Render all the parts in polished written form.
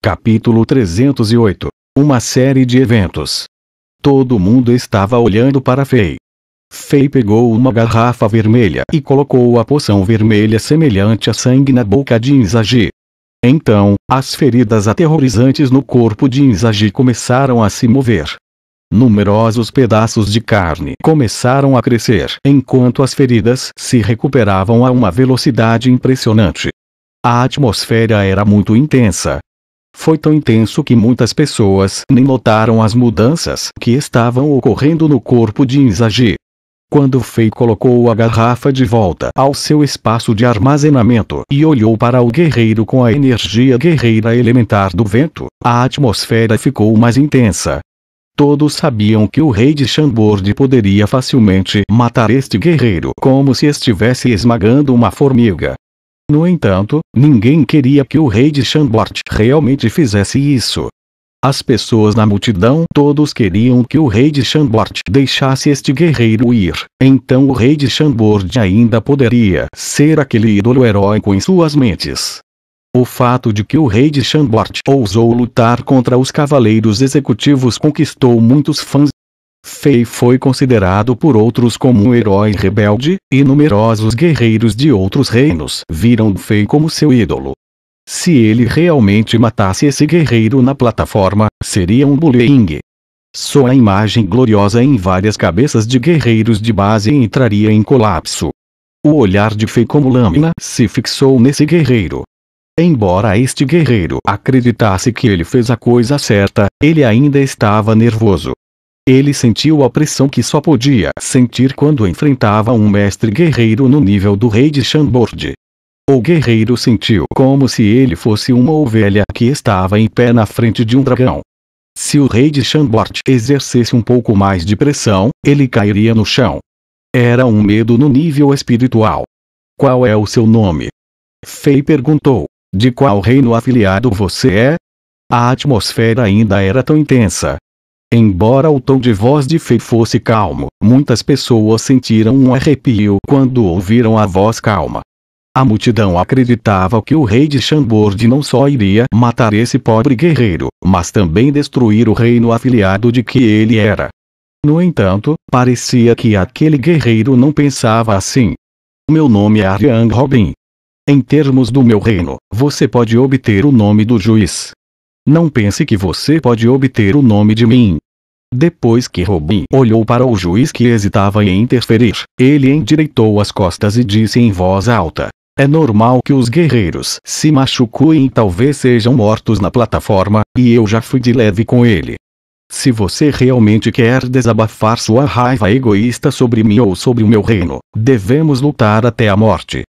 Capítulo 308. Uma série de eventos. Todo mundo estava olhando para Fei. Fei pegou uma garrafa vermelha e colocou a poção vermelha semelhante a sangue na boca de Inzaghi. Então, as feridas aterrorizantes no corpo de Inzaghi começaram a se mover. Numerosos pedaços de carne começaram a crescer enquanto as feridas se recuperavam a uma velocidade impressionante. A atmosfera era muito intensa. Foi tão intenso que muitas pessoas nem notaram as mudanças que estavam ocorrendo no corpo de Inzaghi. Quando Fei colocou a garrafa de volta ao seu espaço de armazenamento e olhou para o guerreiro com a energia guerreira elementar do vento, a atmosfera ficou mais intensa. Todos sabiam que o rei de Chambord poderia facilmente matar este guerreiro como se estivesse esmagando uma formiga. No entanto, ninguém queria que o rei de Chambord realmente fizesse isso. As pessoas na multidão todos queriam que o rei de Chambord deixasse este guerreiro ir, então o rei de Chambord ainda poderia ser aquele ídolo heróico em suas mentes. O fato de que o rei de Chambord ousou lutar contra os cavaleiros executivos conquistou muitos fãs. Fei foi considerado por outros como um herói rebelde, e numerosos guerreiros de outros reinos viram Fei como seu ídolo. Se ele realmente matasse esse guerreiro na plataforma, seria um bullying. Sua imagem gloriosa em várias cabeças de guerreiros de base entraria em colapso. O olhar de Fei como lâmina se fixou nesse guerreiro. Embora este guerreiro acreditasse que ele fez a coisa certa, ele ainda estava nervoso. Ele sentiu a pressão que só podia sentir quando enfrentava um mestre guerreiro no nível do rei de Chambord. O guerreiro sentiu como se ele fosse uma ovelha que estava em pé na frente de um dragão. Se o rei de Chambord exercesse um pouco mais de pressão, ele cairia no chão. Era um medo no nível espiritual. Qual é o seu nome? Fei perguntou. De qual reino afiliado você é? A atmosfera ainda era tão intensa. Embora o tom de voz de Fei fosse calmo, muitas pessoas sentiram um arrepio quando ouviram a voz calma. A multidão acreditava que o rei de Chambord não só iria matar esse pobre guerreiro, mas também destruir o reino afiliado de que ele era. No entanto, parecia que aquele guerreiro não pensava assim. Meu nome é Aryan Robin. Em termos do meu reino, você pode obter o nome do juiz. Não pense que você pode obter o nome de mim. Depois que Robin olhou para o juiz que hesitava em interferir, ele endireitou as costas e disse em voz alta: é normal que os guerreiros se machuquem e talvez sejam mortos na plataforma, e eu já fui de leve com ele. Se você realmente quer desabafar sua raiva egoísta sobre mim ou sobre o meu reino, devemos lutar até a morte.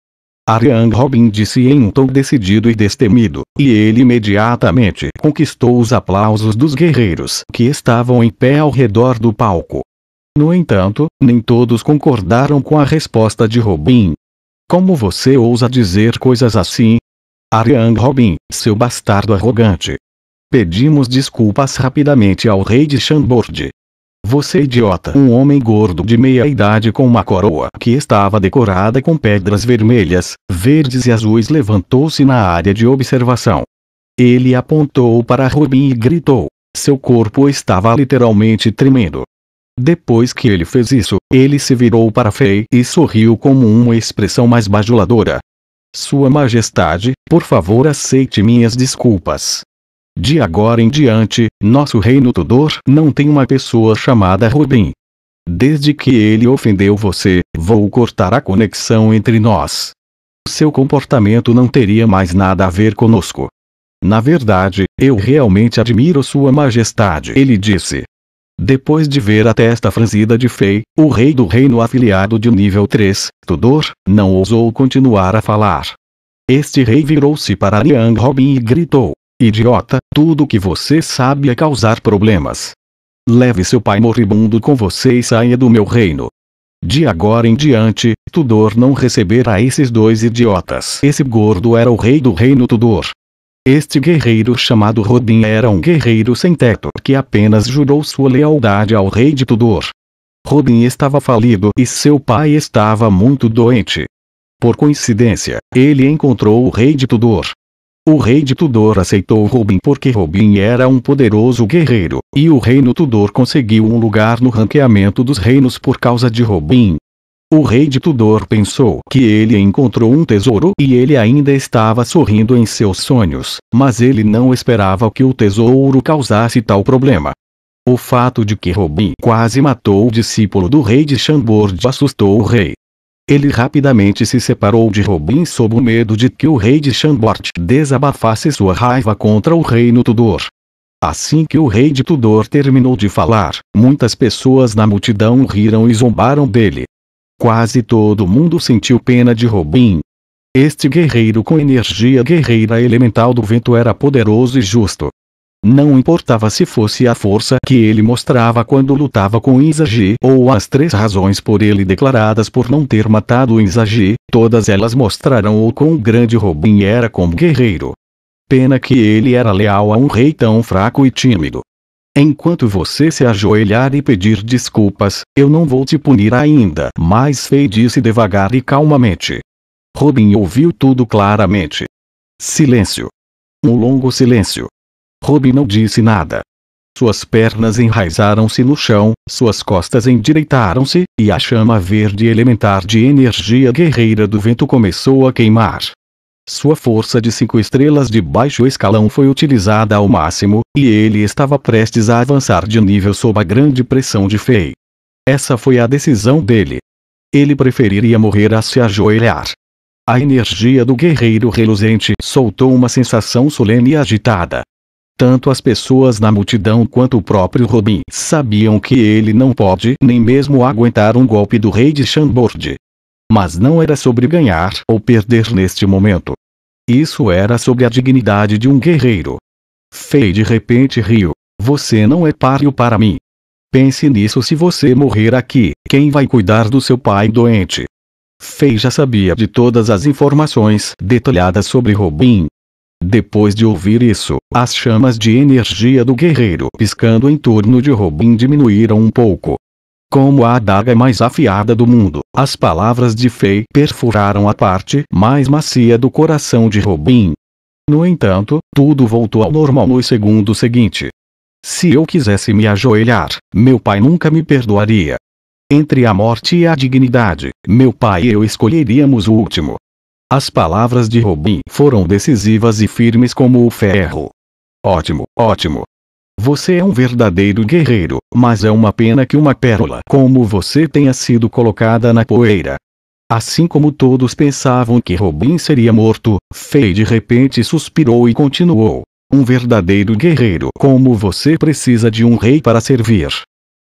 Aryan Robin disse em um tom decidido e destemido, e ele imediatamente conquistou os aplausos dos guerreiros que estavam em pé ao redor do palco. No entanto, nem todos concordaram com a resposta de Robin. Como você ousa dizer coisas assim? Aryan Robin, seu bastardo arrogante. Pedimos desculpas rapidamente ao rei de Chambord. Você idiota. Um homem gordo de meia-idade com uma coroa que estava decorada com pedras vermelhas, verdes e azuis levantou-se na área de observação. Ele apontou para Robin e gritou. Seu corpo estava literalmente tremendo. Depois que ele fez isso, ele se virou para Fei e sorriu com uma expressão mais bajuladora. Sua Majestade, por favor aceite minhas desculpas. De agora em diante, nosso reino Tudor não tem uma pessoa chamada Robin. Desde que ele ofendeu você, vou cortar a conexão entre nós. Seu comportamento não teria mais nada a ver conosco. Na verdade, eu realmente admiro Sua Majestade, ele disse. Depois de ver a testa franzida de Fei, o rei do reino afiliado de nível 3, Tudor, não ousou continuar a falar. Este rei virou-se para Aryan Robin e gritou. Idiota, tudo que você sabe é causar problemas. Leve seu pai moribundo com você e saia do meu reino. De agora em diante, Tudor não receberá esses dois idiotas. Esse gordo era o rei do reino Tudor. Este guerreiro chamado Robin era um guerreiro sem teto que apenas jurou sua lealdade ao rei de Tudor. Robin estava falido e seu pai estava muito doente. Por coincidência, ele encontrou o rei de Tudor. O rei de Tudor aceitou Robin porque Robin era um poderoso guerreiro, e o reino Tudor conseguiu um lugar no ranqueamento dos reinos por causa de Robin. O rei de Tudor pensou que ele encontrou um tesouro e ele ainda estava sorrindo em seus sonhos, mas ele não esperava que o tesouro causasse tal problema. O fato de que Robin quase matou o discípulo do rei de Chambord assustou o rei. Ele rapidamente se separou de Robin sob o medo de que o rei de Chambord desabafasse sua raiva contra o reino Tudor. Assim que o rei de Tudor terminou de falar, muitas pessoas na multidão riram e zombaram dele. Quase todo mundo sentiu pena de Robin. Este guerreiro com energia guerreira elemental do vento era poderoso e justo. Não importava se fosse a força que ele mostrava quando lutava com Izagi ou as 3 razões por ele declaradas por não ter matado Izagi, todas elas mostraram o quão grande Robin era como guerreiro. Pena que ele era leal a um rei tão fraco e tímido. Enquanto você se ajoelhar e pedir desculpas, eu não vou te punir ainda, mas Fei disse devagar e calmamente. Robin ouviu tudo claramente. Silêncio. Um longo silêncio. Robin não disse nada. Suas pernas enraizaram-se no chão, suas costas endireitaram-se, e a chama verde elementar de energia guerreira do vento começou a queimar. Sua força de 5 estrelas de baixo escalão foi utilizada ao máximo, e ele estava prestes a avançar de nível sob a grande pressão de Fei. Essa foi a decisão dele. Ele preferiria morrer a se ajoelhar. A energia do guerreiro reluzente soltou uma sensação solene e agitada. Tanto as pessoas na multidão quanto o próprio Robin sabiam que ele não pode nem mesmo aguentar um golpe do rei de Chambord. Mas não era sobre ganhar ou perder neste momento. Isso era sobre a dignidade de um guerreiro. Fei de repente riu. Você não é páreo para mim. Pense nisso, se você morrer aqui, quem vai cuidar do seu pai doente? Fei já sabia de todas as informações detalhadas sobre Robin. Depois de ouvir isso, as chamas de energia do guerreiro piscando em torno de Robin diminuíram um pouco. Como a adaga mais afiada do mundo, as palavras de Fei perfuraram a parte mais macia do coração de Robin. No entanto, tudo voltou ao normal no segundo seguinte. Se eu quisesse me ajoelhar, meu pai nunca me perdoaria. Entre a morte e a dignidade, meu pai e eu escolheríamos o último. As palavras de Robin foram decisivas e firmes como o ferro. Ótimo, ótimo. Você é um verdadeiro guerreiro, mas é uma pena que uma pérola como você tenha sido colocada na poeira. Assim como todos pensavam que Robin seria morto, Fei de repente suspirou e continuou. Um verdadeiro guerreiro como você precisa de um rei para servir.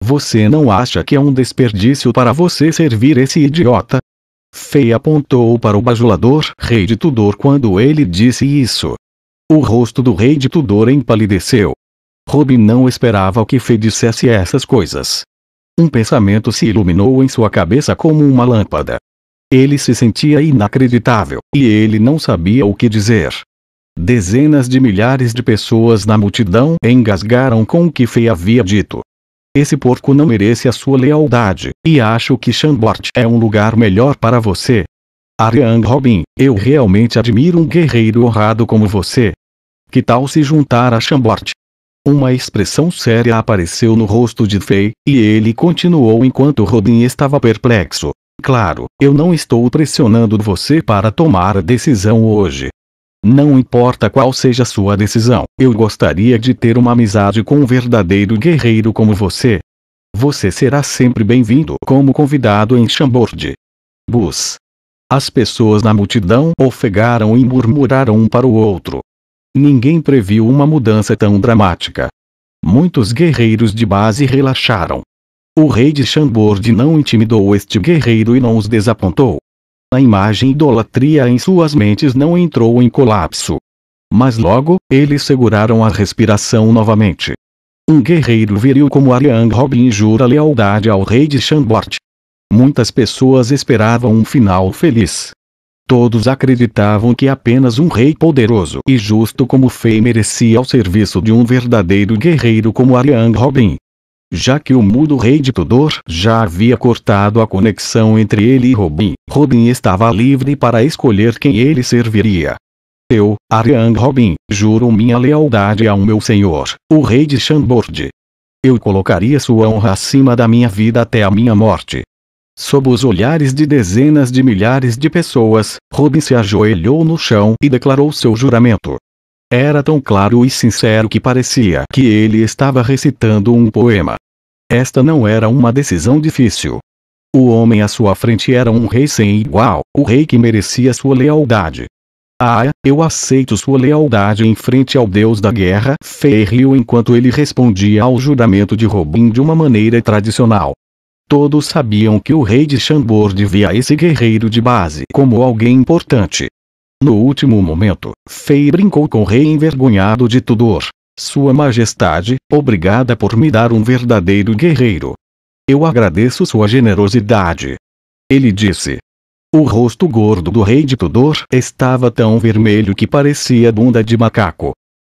Você não acha que é um desperdício para você servir esse idiota? Fei apontou para o bajulador rei de Tudor quando ele disse isso. O rosto do rei de Tudor empalideceu. Robin não esperava que Fei dissesse essas coisas. Um pensamento se iluminou em sua cabeça como uma lâmpada. Ele se sentia inacreditável, e ele não sabia o que dizer. Dezenas de milhares de pessoas na multidão engasgaram com o que Fei havia dito. Esse porco não merece a sua lealdade, e acho que Chambord é um lugar melhor para você. Ariane Robin, eu realmente admiro um guerreiro honrado como você. Que tal se juntar a Chambord? Uma expressão séria apareceu no rosto de Fei, e ele continuou enquanto Robin estava perplexo. Claro, eu não estou pressionando você para tomar a decisão hoje. Não importa qual seja sua decisão, eu gostaria de ter uma amizade com um verdadeiro guerreiro como você. Você será sempre bem-vindo como convidado em Chambord. Bus. As pessoas na multidão ofegaram e murmuraram um para o outro. Ninguém previu uma mudança tão dramática. Muitos guerreiros de base relaxaram. O rei de Chambord não intimidou este guerreiro e não os desapontou. A imagem idolatria em suas mentes não entrou em colapso. Mas logo, eles seguraram a respiração novamente. Um guerreiro viril como Ariane Robin jura lealdade ao rei de Chambord. Muitas pessoas esperavam um final feliz. Todos acreditavam que apenas um rei poderoso e justo como Fei merecia o serviço de um verdadeiro guerreiro como Ariane Robin. Já que o mudo rei de Tudor já havia cortado a conexão entre ele e Robin, Robin estava livre para escolher quem ele serviria. Eu, Ariang Robin, juro minha lealdade ao meu senhor, o rei de Chambord. Eu colocaria sua honra acima da minha vida até a minha morte. Sob os olhares de dezenas de milhares de pessoas, Robin se ajoelhou no chão e declarou seu juramento. Era tão claro e sincero que parecia que ele estava recitando um poema. Esta não era uma decisão difícil. O homem à sua frente era um rei sem igual, o rei que merecia sua lealdade. Ah, eu aceito sua lealdade em frente ao deus da guerra, Fei riu enquanto ele respondia ao juramento de Robin de uma maneira tradicional. Todos sabiam que o rei de Chambord via esse guerreiro de base como alguém importante. No último momento, Fei brincou com o rei envergonhado de Tudor. Sua Majestade, obrigada por me dar um verdadeiro guerreiro. Eu agradeço sua generosidade. Ele disse. O rosto gordo do rei de Tudor estava tão vermelho que parecia bunda de macaco.